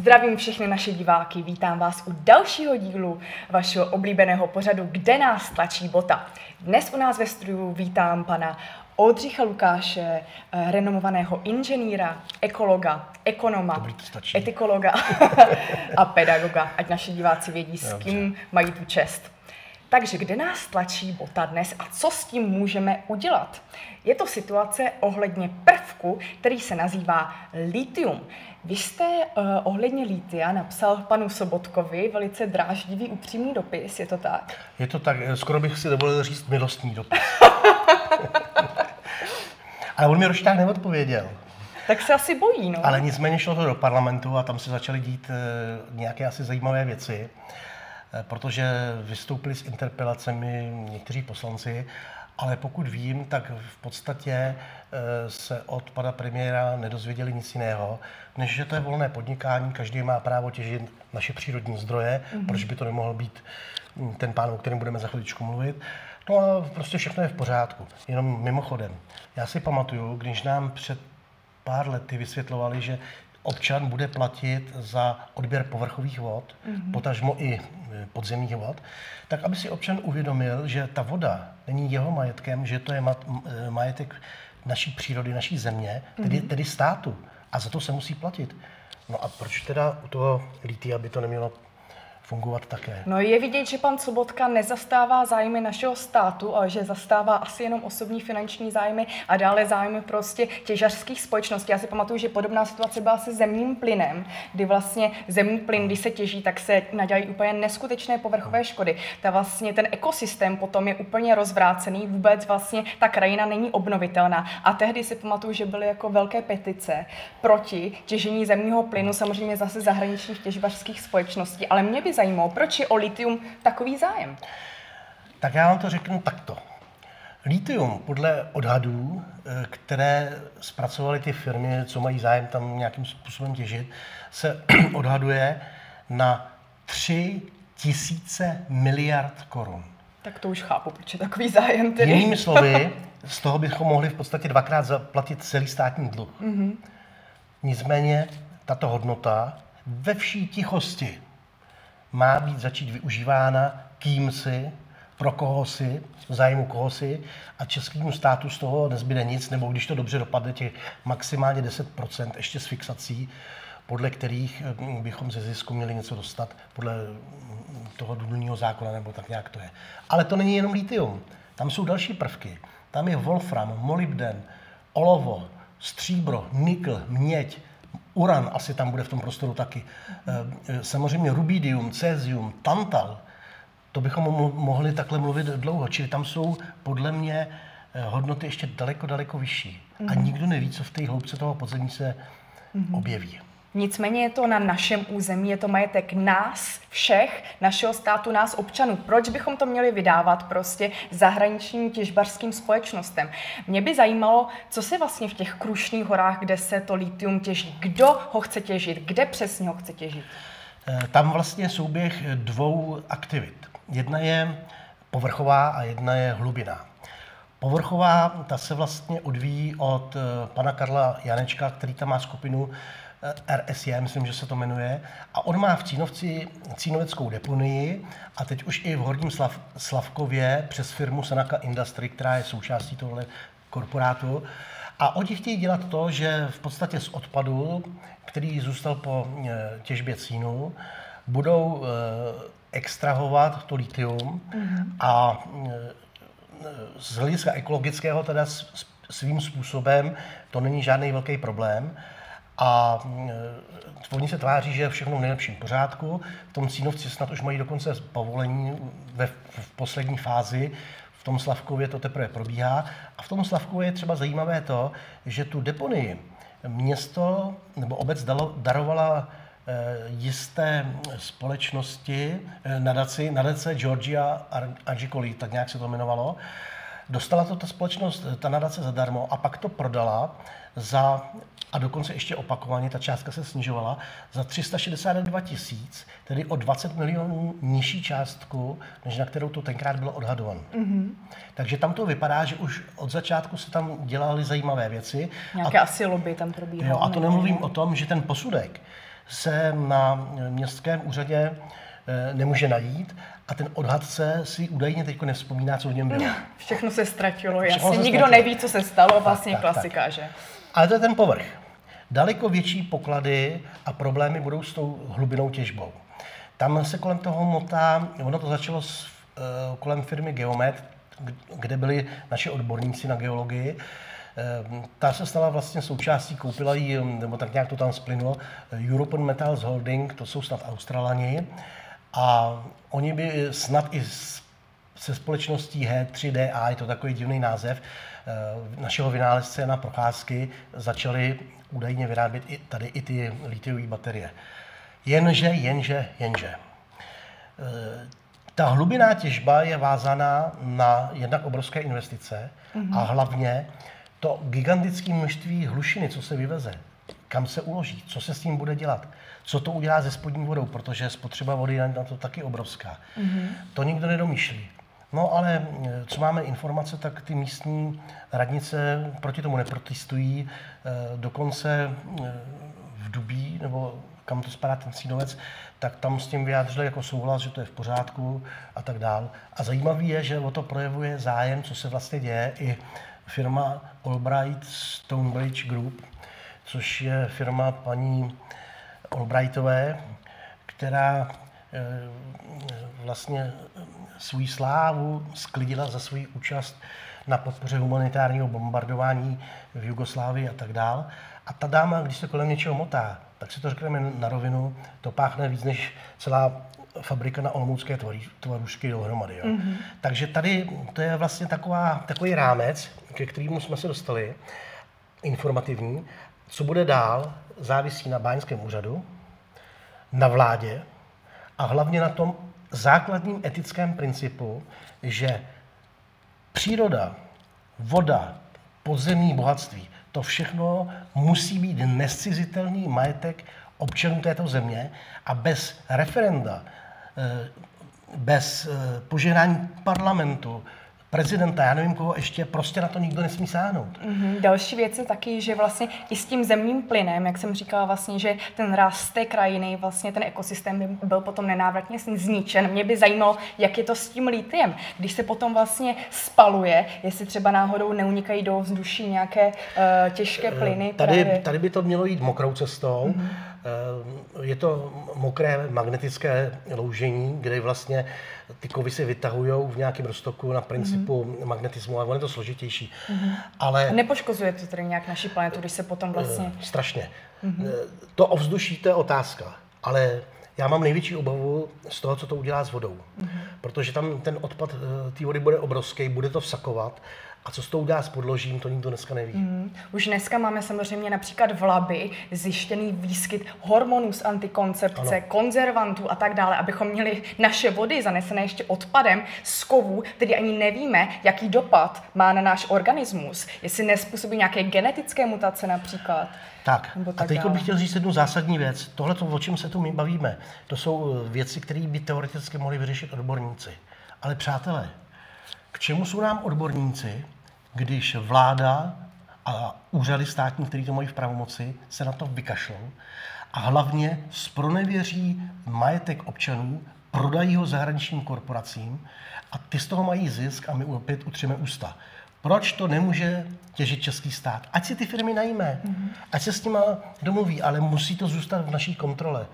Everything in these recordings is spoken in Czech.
Zdravím všechny naše diváky, vítám vás u dalšího dílu vašeho oblíbeného pořadu Kde nás tlačí bota. Dnes u nás ve studiu vítám pana Oldřicha Lukáše, renomovaného inženýra, ekologa, ekonoma, etikologa a pedagoga, ať naši diváci vědí, s kým mají tu čest. Takže kde nás tlačí bota dnes a co s tím můžeme udělat? Je to situace ohledně prvku, který se nazývá lithium. Vy jste ohledně litia napsal panu Sobotkovi velice dráždivý, upřímný dopis, je to tak? Je to tak, skoro bych si dovolil říct milostný dopis. Ale on mi Rošťák neodpověděl. Tak se asi bojí, no. Ale nicméně šlo to do parlamentu a tam se začaly dít nějaké asi zajímavé věci, protože vystoupili s interpelacemi někteří poslanci, ale pokud vím, tak v podstatě se od pana premiéra nedozvěděli nic jiného, než že to je volné podnikání, každý má právo těžit naše přírodní zdroje, proč by to nemohl být ten pán, o kterém budeme za chviličku mluvit. No a prostě všechno je v pořádku. Jenom mimochodem, já si pamatuju, když nám před pár lety vysvětlovali, že občan bude platit za odběr povrchových vod, potažmo i podzemních vod, tak aby si občan uvědomil, že ta voda není jeho majetkem, že to je majetek naší přírody, naší země, tedy státu. A za to se musí platit. No a proč teda u toho litia by to nemělo fungovat také? No je vidět, že pan Sobotka nezastává zájmy našeho státu, ale že zastává asi jenom osobní finanční zájmy a dále zájmy prostě těžařských společností. Já si pamatuju, že podobná situace byla se zemním plynem, kdy vlastně zemní plyn, když se těží, tak se nadělají úplně neskutečné povrchové škody. Vlastně ten ekosystém potom je úplně rozvrácený, vůbec vlastně ta krajina není obnovitelná. A tehdy si pamatuju, že byly jako velké petice proti těžení zemního plynu, samozřejmě zase zahraničních těžařských společností, ale mě by zajímalo, proč je o lithium takový zájem? Tak já vám to řeknu takto. Lithium podle odhadů, které zpracovaly ty firmy, co mají zájem tam nějakým způsobem těžit, se odhaduje na 3 000 miliard korun. Tak to už chápu, proč je takový zájem tedy. Jinými slovy, z toho bychom mohli v podstatě 2krát zaplatit celý státní dluh. Nicméně tato hodnota ve vší tichosti má být začít využívána kýmsi, pro koho si, v zájmu koho si a českému státu z toho nezbyde nic, nebo když to dobře dopadne, těch maximálně 10% ještě s fixací, podle kterých bychom ze zisku měli něco dostat, podle toho důlního zákona, nebo tak nějak to je. Ale to není jenom lithium, tam jsou další prvky. Tam je wolfram, molybden, olovo, stříbro, nikl, měď, uran asi tam bude v tom prostoru taky. Samozřejmě rubidium, cézium, tantal, to bychom mohli takhle mluvit dlouho. Čili tam jsou podle mě hodnoty ještě daleko vyšší. A nikdo neví, co v té hloubce toho podzemí se objeví. Nicméně je to na našem území, je to majetek nás všech, našeho státu, nás občanů. Proč bychom to měli vydávat prostě zahraničním těžbařským společnostem? Mě by zajímalo, co se vlastně v těch Krušných horách, kde se to lithium těží, kdo ho chce těžit, kde přesně ho chce těžit? Tam vlastně je souběh dvou aktivit. Jedna je povrchová a jedna je hlubinná. Povrchová, ta se vlastně odvíjí od pana Karla Janečka, který tam má skupinu RSJ, myslím, že se to jmenuje, a on má v Cínovci cínoveckou deponii a teď už i v Horním Slavkově přes firmu Sanaka Industry, která je součástí tohle korporátu. A oni chtějí dělat to, že v podstatě z odpadu, který zůstal po těžbě cínu, budou extrahovat to lithium a z hlediska ekologického teda svým způsobem to není žádný velký problém. A oni se tváří, že je všechno v nejlepším pořádku. V tom Cínovci snad už mají dokonce povolení v poslední fázi. V tom Slavkově to teprve probíhá. A v tom Slavkově je třeba zajímavé to, že tu deponii město nebo obec darovala jisté společnosti, nadace Georgia Argicoli, tak nějak se to jmenovalo. Dostala to ta společnost, ta nadace zadarmo a pak to prodala a dokonce ještě opakovaně, ta částka se snižovala, za 362 000, tedy o 20 milionů nižší částku, než na kterou to tenkrát bylo odhadováno. Takže tam to vypadá, že už od začátku se tam dělaly zajímavé věci. Nějaké asi lobby tam probíhalo. A to nemluvím o tom, že ten posudek se na městském úřadě nemůže najít a ten odhadce si údajně teď nevzpomíná, co v něm bylo. Všechno se ztratilo, jasně. Nikdo neví, co se stalo, vlastně klasika, že? Ale to je ten povrch. Daleko větší poklady a problémy budou s tou hlubinou těžbou. Tam se kolem toho motá, ono to začalo kolem firmy Geomet, kde byli naši odborníci na geologii. Ta se stala vlastně součástí, koupila ji, nebo tak nějak to tam splynulo, European Metals Holding, to jsou snad Australani. A oni by snad i se společností H3DA, je to takový divný název, našeho vynálezce Jana Procházky, začali údajně vyrábět i ty litiové baterie. Jenže. Ta hlubinná těžba je vázaná na jednak obrovské investice a hlavně to gigantické množství hlušiny, co se vyveze, kam se uloží, co se s tím bude dělat, co to udělá se spodní vodou, protože spotřeba vody je na to taky obrovská. To nikdo nedomýšlí. No ale co máme informace, tak ty místní radnice proti tomu neprotestují, dokonce v Dubí, nebo kam to spadá ten Cínovec, tak tam s tím vyjádřili jako souhlas, že to je v pořádku a tak dál. A zajímavý je, že o to projevuje zájem, co se vlastně děje, i firma Albright Stonebridge Group, což je firma paní Albrightové, která vlastně svou slávu sklidila za svou účast na podpoře humanitárního bombardování v Jugoslávii a tak dál. A ta dáma, když se kolem něčeho motá, tak si to řekneme na rovinu, to páchne víc než celá fabrika na olomoucké tvarůžky dohromady. Jo. Takže tady to je vlastně takový rámec, ke kterému jsme se dostali, informativní. Co bude dál, závisí na báňském úřadu, na vládě a hlavně na tom základním etickém principu, že příroda, voda, podzemní bohatství, to všechno musí být nezcizitelný majetek občanů této země a bez referenda, bez požehnání parlamentu, prezidenta, já nevím koho ještě, prostě na to nikdo nesmí sáhnout. Další věc je taky, že vlastně i s tím zemním plynem, jak jsem říkala vlastně, že ten ráz té krajiny, vlastně ten ekosystém by byl potom nenávratně zničen. Mě by zajímalo, jak je to s tím litiem. Když se potom vlastně spaluje, jestli třeba náhodou neunikají do vzduší nějaké těžké plyny. Tady by to mělo jít mokrou cestou. Je to mokré magnetické loužení, kde vlastně ty kovy se vytahují v nějakém roztoku na principu magnetismu, ale ono je to složitější. Ale nepoškozuje to tedy nějak naši planetu, když se potom vlastně... Strašně. To ovzduší, to je otázka, ale já mám největší obavu z toho, co to udělá s vodou. Protože tam ten odpad té vody bude obrovský, bude to vsakovat. A co s tou udělá s podložím, to nikdo dneska neví. Už dneska máme samozřejmě například v Labi zjištěný výskyt hormonů z antikoncepce, konzervantů a tak dále, abychom měli naše vody zanesené ještě odpadem z kovů, tedy ani nevíme, jaký dopad má na náš organismus, jestli nezpůsobí nějaké genetické mutace například. Tak a teď bych chtěl říct jednu zásadní věc. Tohle, o čem se tu my bavíme, to jsou věci, které by teoreticky mohli vyřešit odborníci. Ale přátelé, k čemu jsou nám odborníci, když vláda a úřady státní, které to mají v pravomoci, se na to vykašlou a hlavně zpronevěří majetek občanů, prodají ho zahraničním korporacím a ty z toho mají zisk a my opět utřeme ústa. Proč to nemůže těžit český stát? Ať si ty firmy najme, ať se s nima domluví, ale musí to zůstat v naší kontrole.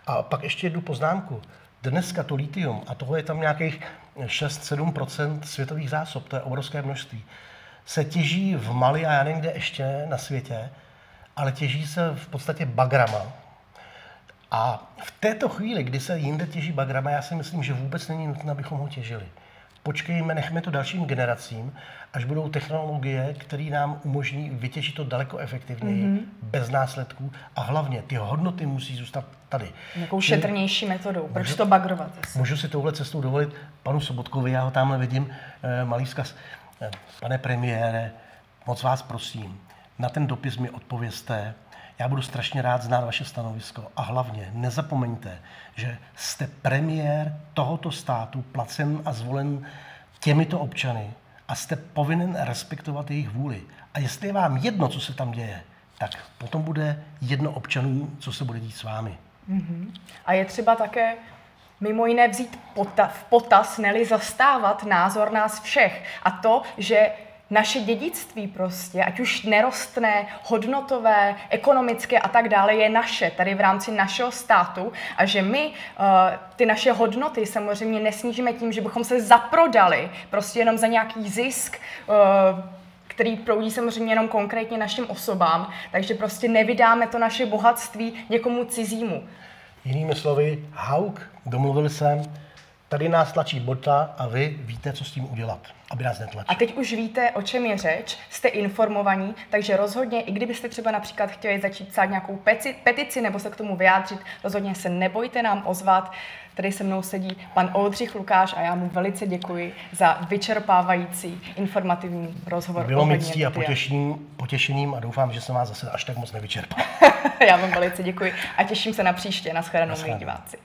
A pak ještě jednu poznámku. Dneska to litium, a toho je tam nějakých 6-7% světových zásob, to je obrovské množství, se těží v Mali a já nevím, kde ještě na světě, ale těží se v podstatě bagrama. A v této chvíli, kdy se jinde těží bagrama, já si myslím, že vůbec není nutné, abychom ho těžili. Počkejme, nechme to dalším generacím, až budou technologie, které nám umožní vytěžit to daleko efektivněji, bez následků a hlavně ty hodnoty musí zůstat tady. Nějakou šetrnější metodou, proč to bagrovat? Můžu si touhle cestou dovolit panu Sobotkovi, já ho tamhle vidím, malý vzkaz. Pane premiére, moc vás prosím, na ten dopis mi odpovězte. Já budu strašně rád znát vaše stanovisko a hlavně nezapomeňte, že jste premiér tohoto státu, placen a zvolen těmito občany a jste povinen respektovat jejich vůli. A jestli je vám jedno, co se tam děje, tak potom bude jedno občanům, co se bude dít s vámi. A je třeba také mimo jiné vzít v potaz, ne-li zastávat názor nás všech. A to, že naše dědictví prostě, ať už nerostné, hodnotové, ekonomické a tak dále, je naše, tady v rámci našeho státu a že my ty naše hodnoty samozřejmě nesnížíme tím, že bychom se zaprodali prostě jenom za nějaký zisk, který proudí samozřejmě jenom konkrétně našim osobám, takže prostě nevydáme to naše bohatství někomu cizímu. Jinými slovy, Hauk, domluvili se, tady nás tlačí bota a vy víte, co s tím udělat, aby nás netlačí. A teď už víte, o čem je řeč, jste informovaní, takže rozhodně, i kdybyste třeba například chtěli začít psát nějakou petici nebo se k tomu vyjádřit, rozhodně se nebojte nám ozvat. Tady se mnou sedí pan Oldřich Lukáš a já mu velice děkuji za vyčerpávající informativní rozhovor. Bylo mi ctí a potěšením a doufám, že jsem vás zase až tak moc nevyčerpal. Já vám velice děkuji a těším se na příště. Naschledanou, milí diváci.